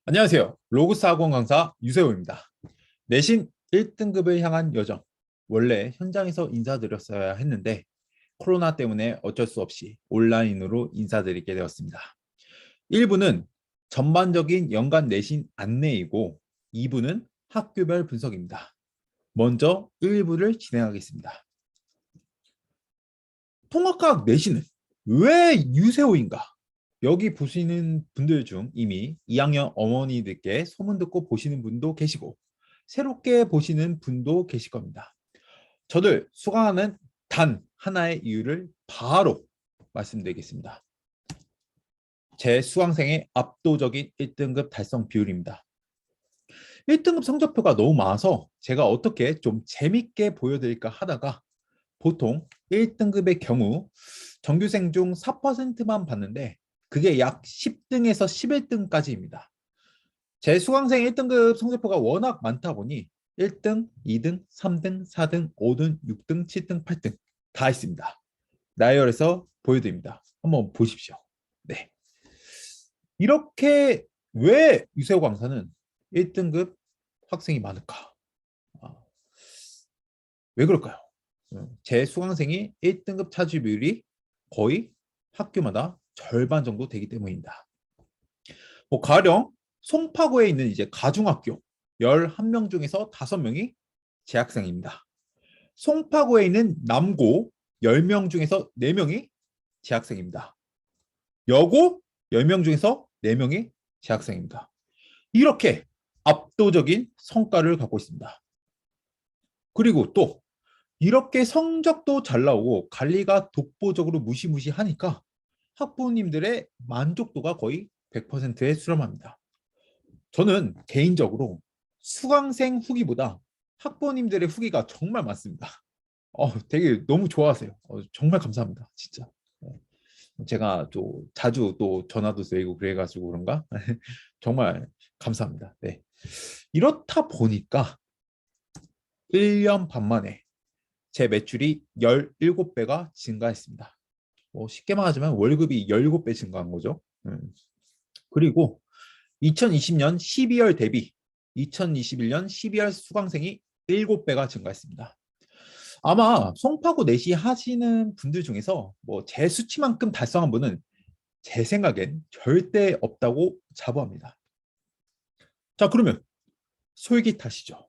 안녕하세요. 로고스 학원 강사 유세호입니다. 내신 1등급을 향한 여정. 원래 현장에서 인사드렸어야 했는데 코로나 때문에 어쩔 수 없이 온라인으로 인사드리게 되었습니다. 1부는 전반적인 연간 내신 안내이고 2부는 학교별 분석입니다. 먼저 1부를 진행하겠습니다. 통합과학 내신은 왜 유세호인가? 여기 보시는 분들 중 이미 2학년 어머니들께 소문 듣고 보시는 분도 계시고 새롭게 보시는 분도 계실 겁니다. 저를 수강하는 단 하나의 이유를 바로 말씀드리겠습니다. 제 수강생의 압도적인 1등급 달성 비율입니다. 1등급 성적표가 너무 많아서 제가 어떻게 좀 재밌게 보여드릴까 하다가 보통 1등급의 경우 정규생 중 4%만 받는데 그게 약 10등에서 11등까지입니다. 제 수강생 1등급 성적표가 워낙 많다 보니 1등, 2등, 3등, 4등, 5등, 6등, 7등, 8등 다 있습니다. 나열해서 보여드립니다. 한번 보십시오. 네. 이렇게 왜 유세호 강사는 1등급 학생이 많을까? 아, 왜 그럴까요? 제 수강생이 1등급 차지 비율이 거의 학교마다 절반 정도 되기 때문입니다. 가령 송파구에 있는 이제 가중학교 11명 중에서 5명이 재학생입니다. 송파구에 있는 남고 10명 중에서 4명이 재학생입니다. 여고 10명 중에서 4명이 재학생입니다. 이렇게 압도적인 성과를 갖고 있습니다. 그리고 또 이렇게 성적도 잘 나오고 관리가 독보적으로 무시무시하니까 학부모님들의 만족도가 거의 100%에 수렴합니다. 저는 개인적으로 수강생 후기보다 학부모님들의 후기가 정말 많습니다. 되게 너무 좋아하세요. 정말 감사합니다. 진짜. 제가 또 자주 또 전화도 드리고 그래가지고 그런가? 정말 감사합니다. 네. 이렇다 보니까 1년 반 만에 제 매출이 17배가 증가했습니다. 쉽게 말하자면 월급이 17배 증가한 거죠. 그리고 2020년 12월 대비 2021년 12월 수강생이 7배가 증가했습니다. 아마 송파구 내시 하시는 분들 중에서 제 수치만큼 달성한 분은 제 생각엔 절대 없다고 자부합니다. 자, 그러면 솔깃하시죠?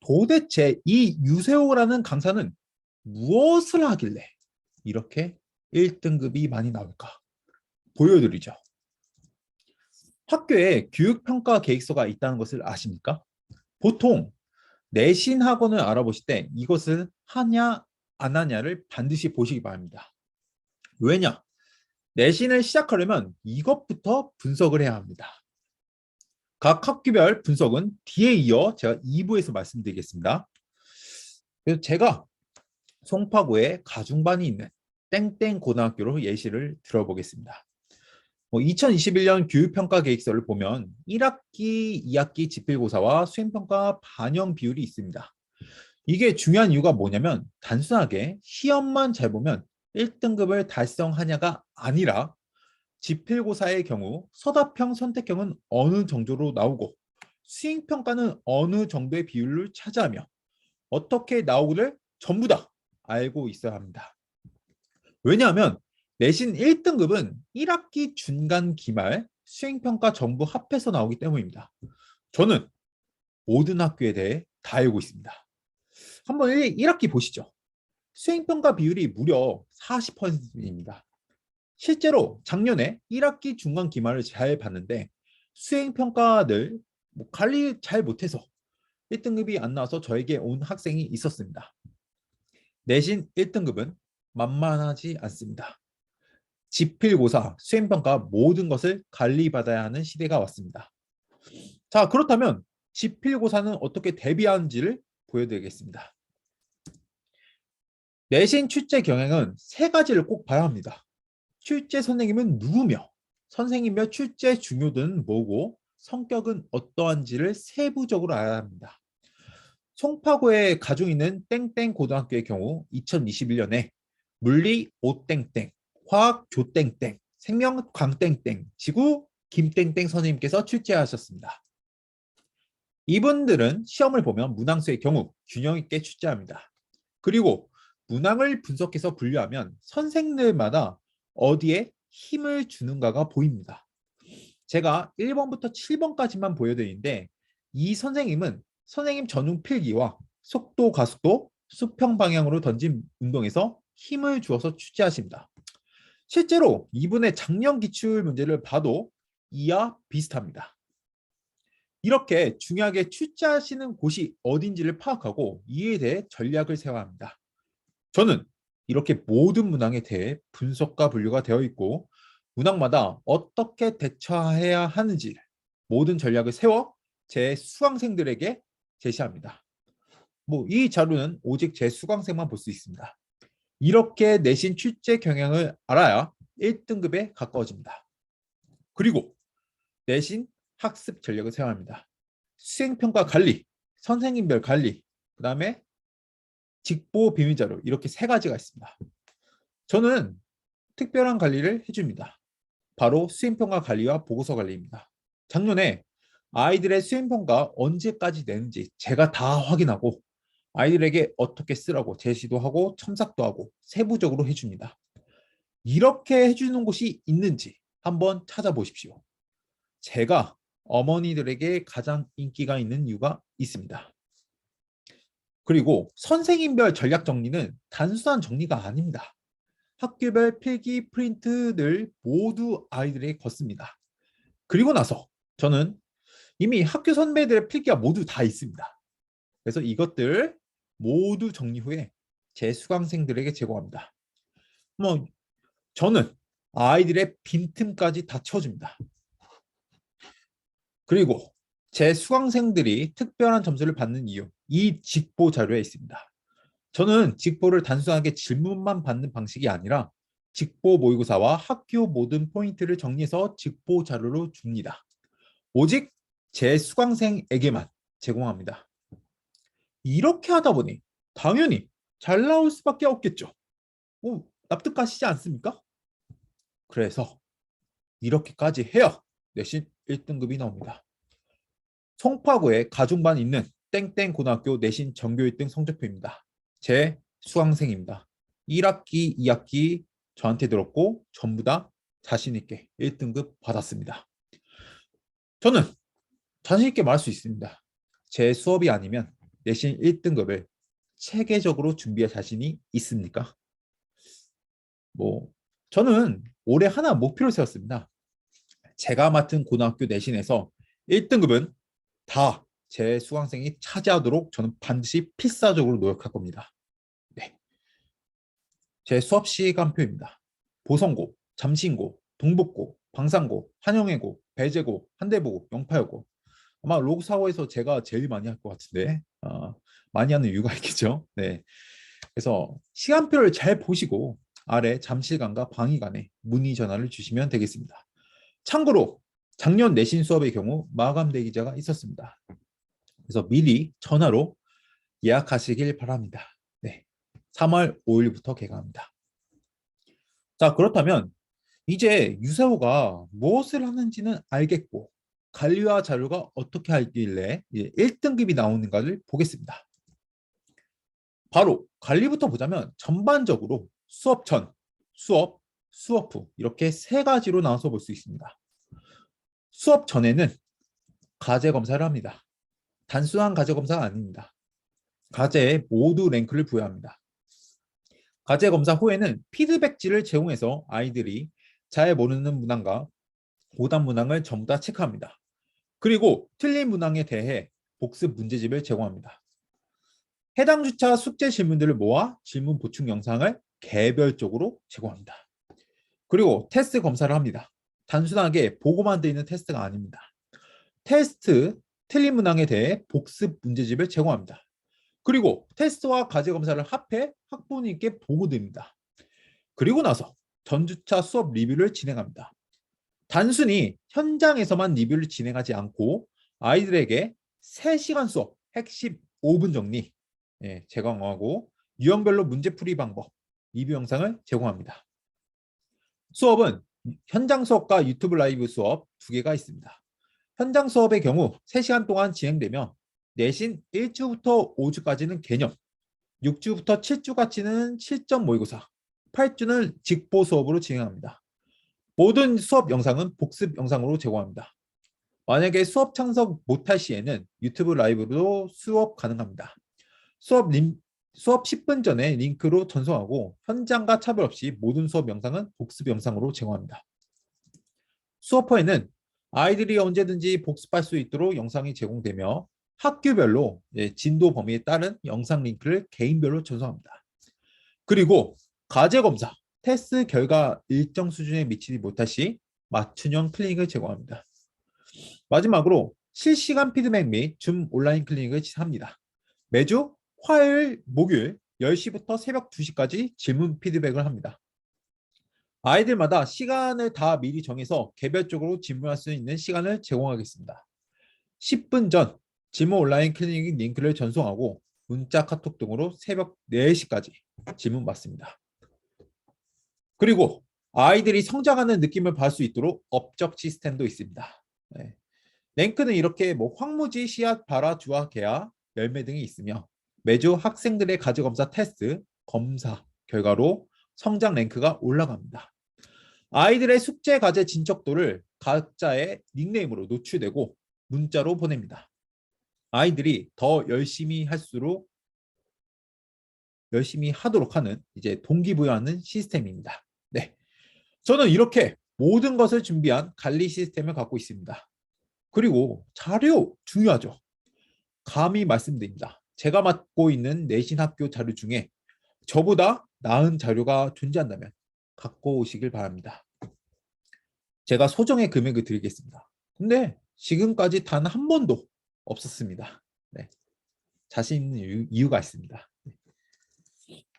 도대체 이 유세호라는 강사는 무엇을 하길래 이렇게 1등급이 많이 나올까? 보여드리죠. 학교에 교육평가 계획서가 있다는 것을 아십니까? 보통 내신 학원을 알아보실 때 이것을 하냐 안 하냐를 반드시 보시기 바랍니다. 왜냐? 내신을 시작하려면 이것부터 분석을 해야 합니다. 각 학교별 분석은 뒤에 이어 제가 2부에서 말씀드리겠습니다. 그래서 제가 송파구에 가중반이 있는 땡땡 고등학교로 예시를 들어보겠습니다. 2021년 교육평가 계획서를 보면 1학기, 2학기 지필고사와 수행평가 반영 비율이 있습니다. 이게 중요한 이유가 뭐냐면 단순하게 시험만 잘 보면 1등급을 달성하냐가 아니라 지필고사의 경우 서답형, 선택형은 어느 정도로 나오고 수행평가는 어느 정도의 비율을 차지하며 어떻게 나오기를 전부 다 알고 있어야 합니다. 왜냐하면 내신 1등급은 1학기 중간 기말 수행평가 전부 합해서 나오기 때문입니다. 저는 모든 학교에 대해 다 알고 있습니다. 한번 1학기 보시죠. 수행평가 비율이 무려 40%입니다. 실제로 작년에 1학기 중간 기말을 잘 봤는데 수행평가를 관리 잘 못해서 1등급이 안 나와서 저에게 온 학생이 있었습니다. 내신 1등급은 만만하지 않습니다. 지필고사, 수행평가 모든 것을 관리받아야 하는 시대가 왔습니다. 자, 그렇다면 지필고사는 어떻게 대비하는지를 보여드리겠습니다. 내신 출제 경향은 3가지를 꼭 봐야 합니다. 출제 선생님은 누구며, 선생님별 출제 중요도는 뭐고, 성격은 어떠한지를 세부적으로 알아야 합니다. 송파구에 가중 있는 땡땡 고등학교의 경우 2021년에 물리 5땡땡, 화학 조땡땡, 생명 광땡땡, 지구 김땡땡 선생님께서 출제하셨습니다. 이분들은 시험을 보면 문항수의 경우 균형 있게 출제합니다. 그리고 문항을 분석해서 분류하면 선생들마다 어디에 힘을 주는가가 보입니다. 제가 1번부터 7번까지만 보여드리는데 이 선생님은 선생님 전용 필기와 속도, 가속도, 수평 방향으로 던진 운동에서 힘을 주어서 출제하십니다. 실제로 이분의 작년 기출 문제를 봐도 이와 비슷합니다. 이렇게 중요하게 출제하시는 곳이 어딘지를 파악하고 이에 대해 전략을 세워야 합니다. 저는 이렇게 모든 문항에 대해 분석과 분류가 되어 있고 문항마다 어떻게 대처해야 하는지 모든 전략을 세워 제 수강생들에게 제시합니다. 이 자료는 오직 제 수강생만 볼 수 있습니다. 이렇게 내신 출제 경향을 알아야 1등급에 가까워집니다. 그리고 내신 학습 전략을 세워야 합니다. 수행평가 관리, 선생님별 관리, 그 다음에 직보 비밀자료 이렇게 세 가지가 있습니다. 저는 특별한 관리를 해줍니다. 바로 수행평가 관리와 보고서 관리입니다. 작년에 아이들의 수행평가 언제까지 내는지 제가 다 확인하고 아이들에게 어떻게 쓰라고 제시도 하고 첨삭도 하고 세부적으로 해줍니다. 이렇게 해주는 곳이 있는지 한번 찾아보십시오. 제가 어머니들에게 가장 인기가 있는 이유가 있습니다. 그리고 선생님별 전략 정리는 단순한 정리가 아닙니다. 학교별 필기 프린트들 모두 아이들에게 걷습니다. 그리고 나서 저는 이미 학교 선배들의 필기가 모두 다 있습니다. 그래서 이것들 모두 정리 후에 제 수강생들에게 제공합니다. 저는 아이들의 빈틈까지 다 채워줍니다. 그리고 제 수강생들이 특별한 점수를 받는 이유, 이 직보 자료에 있습니다. 저는 직보를 단순하게 질문만 받는 방식이 아니라 직보 모의고사와 학교 모든 포인트를 정리해서 직보 자료로 줍니다. 오직 제 수강생에게만 제공합니다. 이렇게 하다 보니 당연히 잘 나올 수밖에 없겠죠. 납득하시지 않습니까? 그래서 이렇게까지 해야 내신 1등급이 나옵니다. 송파구에 가중반 있는 땡땡 고등학교 내신 전교 1등 성적표입니다. 제 수강생입니다. 1학기, 2학기 저한테 들었고 전부 다 자신 있게 1등급 받았습니다. 저는 자신 있게 말할 수 있습니다. 제 수업이 아니면 내신 1등급을 체계적으로 준비할 자신이 있습니까? 저는 올해 하나 목표를 세웠습니다. 제가 맡은 고등학교 내신에서 1등급은 다 제 수강생이 차지하도록 저는 반드시 필사적으로 노력할 겁니다. 네. 제 수업 시간표입니다. 보성고, 잠신고, 동북고, 방산고, 한영예고, 배재고, 한대보고, 영파여고. 아마 로그사고에서 제가 제일 많이 할 것 같은데 많이 하는 이유가 있겠죠. 네. 그래서 시간표를 잘 보시고 아래 잠실관과 방위관에 문의 전화를 주시면 되겠습니다. 참고로 작년 내신 수업의 경우 마감 대기자가 있었습니다. 그래서 미리 전화로 예약하시길 바랍니다. 네. 3월 5일부터 개강합니다. 자, 그렇다면 이제 유세호가 무엇을 하는지는 알겠고 관리와 자료가 어떻게 하길래 1등급이 나오는가를 보겠습니다. 바로 관리부터 보자면 전반적으로 수업 전, 수업, 수업 후 이렇게 세 가지로 나눠서 볼 수 있습니다. 수업 전에는 과제 검사를 합니다. 단순한 과제 검사가 아닙니다. 과제에 모두 랭크를 부여합니다. 과제 검사 후에는 피드백지를 제공해서 아이들이 잘 모르는 문항과 오답 문항을 전부 다 체크합니다. 그리고 틀린 문항에 대해 복습 문제집을 제공합니다. 해당 주차 숙제 질문들을 모아 질문 보충 영상을 개별적으로 제공합니다. 그리고 테스트 검사를 합니다. 단순하게 보고만 되어 있는 테스트가 아닙니다. 테스트, 틀린 문항에 대해 복습 문제집을 제공합니다. 그리고 테스트와 과제 검사를 합해 학부모님께 보고드립니다. 그리고 나서 전주차 수업 리뷰를 진행합니다. 단순히 현장에서만 리뷰를 진행하지 않고 아이들에게 3시간 수업 핵심 5분 정리 제공하고 유형별로 문제풀이 방법, 리뷰 영상을 제공합니다. 수업은 현장 수업과 유튜브 라이브 수업 두 개가 있습니다. 현장 수업의 경우 3시간 동안 진행되며 내신 1주부터 5주까지는 개념, 6주부터 7주까지는 실전 모의고사, 8주는 직보 수업으로 진행합니다. 모든 수업 영상은 복습 영상으로 제공합니다. 만약에 수업 참석 못할 시에는 유튜브 라이브로 수업 가능합니다. 수업 10분 전에 링크로 전송하고 현장과 차별 없이 모든 수업 영상은 복습 영상으로 제공합니다. 수업허에는 아이들이 언제든지 복습할 수 있도록 영상이 제공되며 학교별로 진도 범위에 따른 영상 링크를 개인별로 전송합니다. 그리고 과제검사, 테스트 결과 일정 수준에 미치지 못할 시 맞춤형 클리닉을 제공합니다. 마지막으로 실시간 피드백 및 줌 온라인 클리닉을 합니다. 매주 화요일, 목요일 10시부터 새벽 2시까지 질문 피드백을 합니다. 아이들마다 시간을 다 미리 정해서 개별적으로 질문할 수 있는 시간을 제공하겠습니다. 10분 전 질문 온라인 클리닉 링크를 전송하고 문자, 카톡 등으로 새벽 4시까지 질문 받습니다. 그리고 아이들이 성장하는 느낌을 받을 수 있도록 업적 시스템도 있습니다. 네. 랭크는 이렇게 황무지, 씨앗, 발화, 주화, 개화, 열매 등이 있으며 매주 학생들의 가지검사 테스트, 검사 결과로 성장 랭크가 올라갑니다. 아이들의 숙제 과제 진척도를 각자의 닉네임으로 노출되고 문자로 보냅니다. 아이들이 더 열심히 할수록 열심히 하도록 하는 동기부여하는 시스템입니다. 네, 저는 이렇게 모든 것을 준비한 관리 시스템을 갖고 있습니다. 그리고 자료 중요하죠. 감히 말씀드립니다. 제가 맡고 있는 내신 학교 자료 중에 저보다 나은 자료가 존재한다면 갖고 오시길 바랍니다. 제가 소정의 금액을 드리겠습니다. 근데 지금까지 단 한 번도 없었습니다. 네. 자신 있는 이유가 있습니다.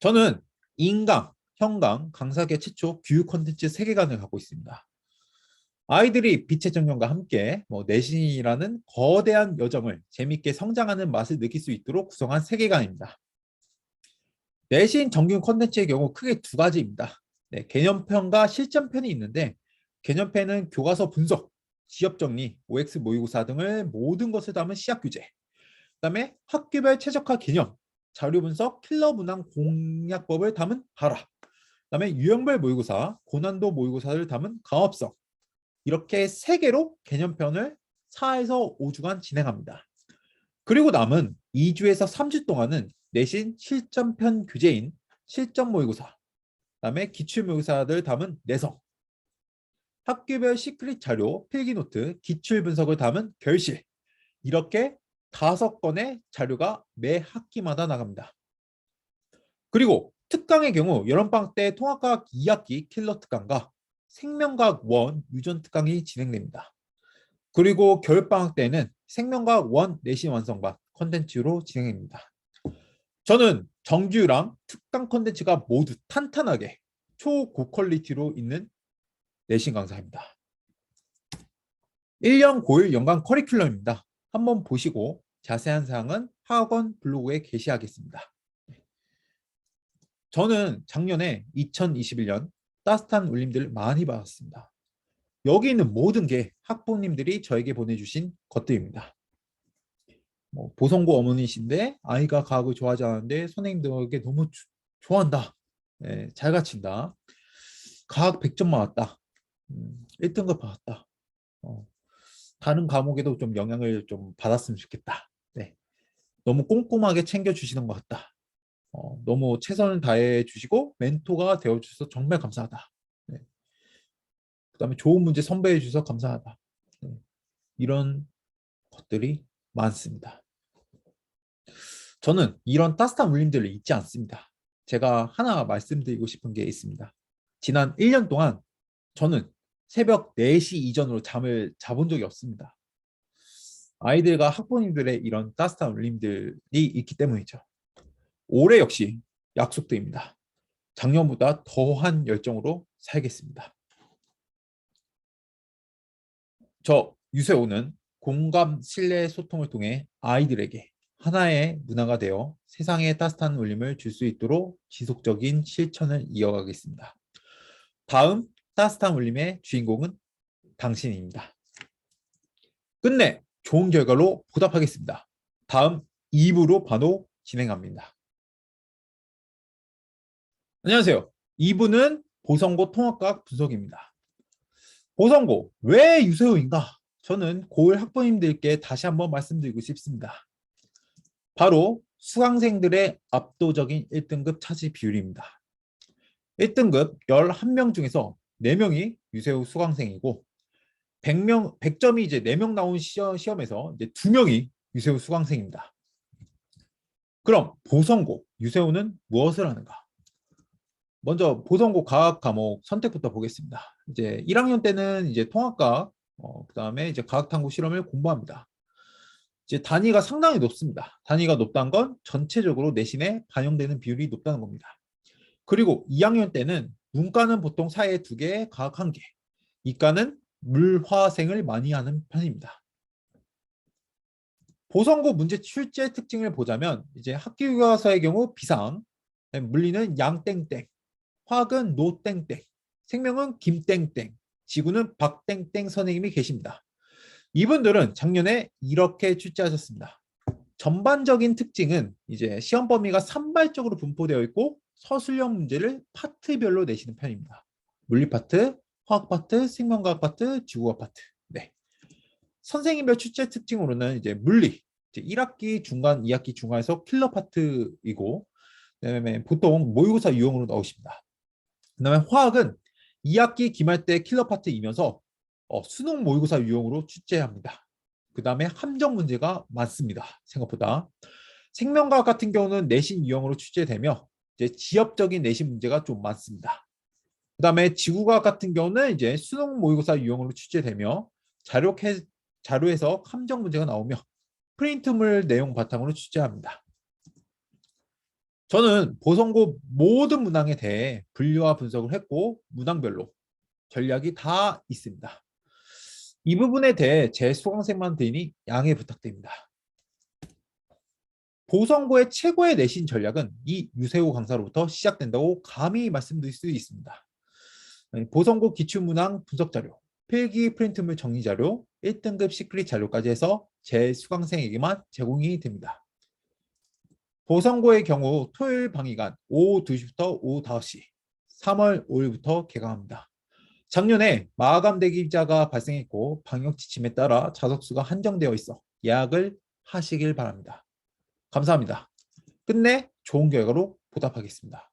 저는 인강, 형강, 강사계 최초 교육 콘텐츠 세계관을 갖고 있습니다. 아이들이 빛의 정령과 함께 내신이라는 거대한 여정을 재밌게 성장하는 맛을 느낄 수 있도록 구성한 세계관입니다. 내신 정규 콘텐츠의 경우 크게 두 가지입니다. 네, 개념편과 실전편이 있는데 개념편은 교과서 분석, 지엽 정리, OX 모의고사 등을 모든 것을 담은 시약 교재, 그다음에 학교별 최적화 개념, 자료 분석, 킬러 문항 공략법을 담은 발화, 그다음에 유형별 모의고사, 고난도 모의고사를 담은 강업성, 이렇게 3개로 개념편을 4에서 5주간 진행합니다. 그리고 남은 2주에서 3주 동안은 내신 실전편 교재인 실전 모의고사, 그다음에 기출 모의고사를 담은 내성, 학교별 시크릿 자료, 필기노트, 기출 분석을 담은 결실, 이렇게 5건의 자료가 매 학기마다 나갑니다. 그리고 특강의 경우 여름방학 때 통합과학 2학기 킬러 특강과 생명과학 1 유전 특강이 진행됩니다. 그리고 겨울방학 때는 생명과학 1 내신 완성반 컨텐츠로 진행됩니다. 저는 정규랑 특강 컨텐츠가 모두 탄탄하게 초고퀄리티로 있는 내신 강사입니다. 1년 고일 연간 커리큘럼입니다. 한번 보시고 자세한 사항은 학원 블로그에 게시하겠습니다. 저는 작년에 2021년 따뜻한 울림들을 많이 받았습니다. 여기 있는 모든 게 학부모님들이 저에게 보내주신 것들입니다. 보성고 어머니신데 아이가 과학을 좋아하지 않는데 선생님들에게 너무 좋아한다. 네, 잘 가르친다. 과학 100점 맞았다. 1등급 받았다. 다른 과목에도 좀 영향을 좀 받았으면 좋겠다. 네. 너무 꼼꼼하게 챙겨주시는 것 같다. 너무 최선을 다해 주시고 멘토가 되어 주셔서 정말 감사하다. 네. 그다음에 좋은 문제 선배해 주셔서 감사하다. 네. 이런 것들이 많습니다. 저는 이런 따뜻한 울림들을 잊지 않습니다. 제가 하나 말씀드리고 싶은 게 있습니다. 지난 1년 동안 저는 새벽 4시 이전으로 잠을 자본 적이 없습니다. 아이들과 학부모님들의 이런 따뜻한 울림들이 있기 때문이죠. 올해 역시 약속드립니다. 작년보다 더한 열정으로 살겠습니다. 저 유세호는 공감, 신뢰, 소통을 통해 아이들에게 하나의 문화가 되어 세상에 따뜻한 울림을 줄 수 있도록 지속적인 실천을 이어가겠습니다. 다음 따뜻한 울림의 주인공은 당신입니다. 끝내 좋은 결과로 보답하겠습니다. 다음 2부로 바로 진행합니다. 안녕하세요. 2부는 보성고 통합과학 분석입니다. 보성고, 왜 유세호인가? 저는 고1 학부모님들께 다시 한번 말씀드리고 싶습니다. 바로 수강생들의 압도적인 1등급 차지 비율입니다. 1등급 11명 중에서 4명이 유세호 수강생이고 100점이 이제 4명 나온 시험에서 이제 2명이 유세호 수강생입니다. 그럼 보성고, 유세호는 무엇을 하는가? 먼저 보성고 과학 과목 선택부터 보겠습니다. 이제 1학년 때는 이제 통합과학, 그다음에 이제 과학탐구 실험을 공부합니다. 이제 단위가 상당히 높습니다. 단위가 높다는 건 전체적으로 내신에 반영되는 비율이 높다는 겁니다. 그리고 2학년 때는 문과는 보통 사회 2개, 과학 1개, 이과는 물화생을 많이 하는 편입니다. 보성고 문제 출제 특징을 보자면 이제 학교교과서의 경우 비상, 물리는 양땡땡, 화학은 노땡땡, 생명은 김땡땡, 지구는 박땡땡 선생님이 계십니다. 이분들은 작년에 이렇게 출제하셨습니다. 전반적인 특징은 이제 시험 범위가 산발적으로 분포되어 있고 서술형 문제를 파트별로 내시는 편입니다. 물리 파트, 화학 파트, 생명과학 파트, 지구과학 파트. 네. 선생님별 출제 특징으로는 이제 물리, 이제 1학기 중간, 2학기 중간에서 킬러 파트이고, 그다음에 보통 모의고사 유형으로 나오십니다. 그다음에 화학은 2학기 기말 때 킬러 파트이면서 수능 모의고사 유형으로 출제합니다. 그다음에 함정 문제가 많습니다. 생각보다. 생명과학 같은 경우는 내신 유형으로 출제되며 이제 지엽적인 내신 문제가 좀 많습니다. 그다음에 지구과학 같은 경우는 이제 수능 모의고사 유형으로 출제되며 자료에서 함정 문제가 나오며 프린트물 내용 바탕으로 출제합니다. 저는 보성고 모든 문항에 대해 분류와 분석을 했고 문항별로 전략이 다 있습니다. 이 부분에 대해 제 수강생만들이 양해 부탁드립니다. 보성고의 최고의 내신 전략은 이 유세호 강사로부터 시작된다고 감히 말씀드릴 수 있습니다. 보성고 기출문항 분석자료, 필기 프린트물 정리자료, 1등급 시크릿 자료까지 해서 제 수강생에게만 제공이 됩니다. 보성고의 경우 토요일 방위간 오후 2시부터 오후 5시, 3월 5일부터 개강합니다. 작년에 마감 대기자가 발생했고 방역 지침에 따라 좌석수가 한정되어 있어 예약을 하시길 바랍니다. 감사합니다. 끝내 좋은 결과로 보답하겠습니다.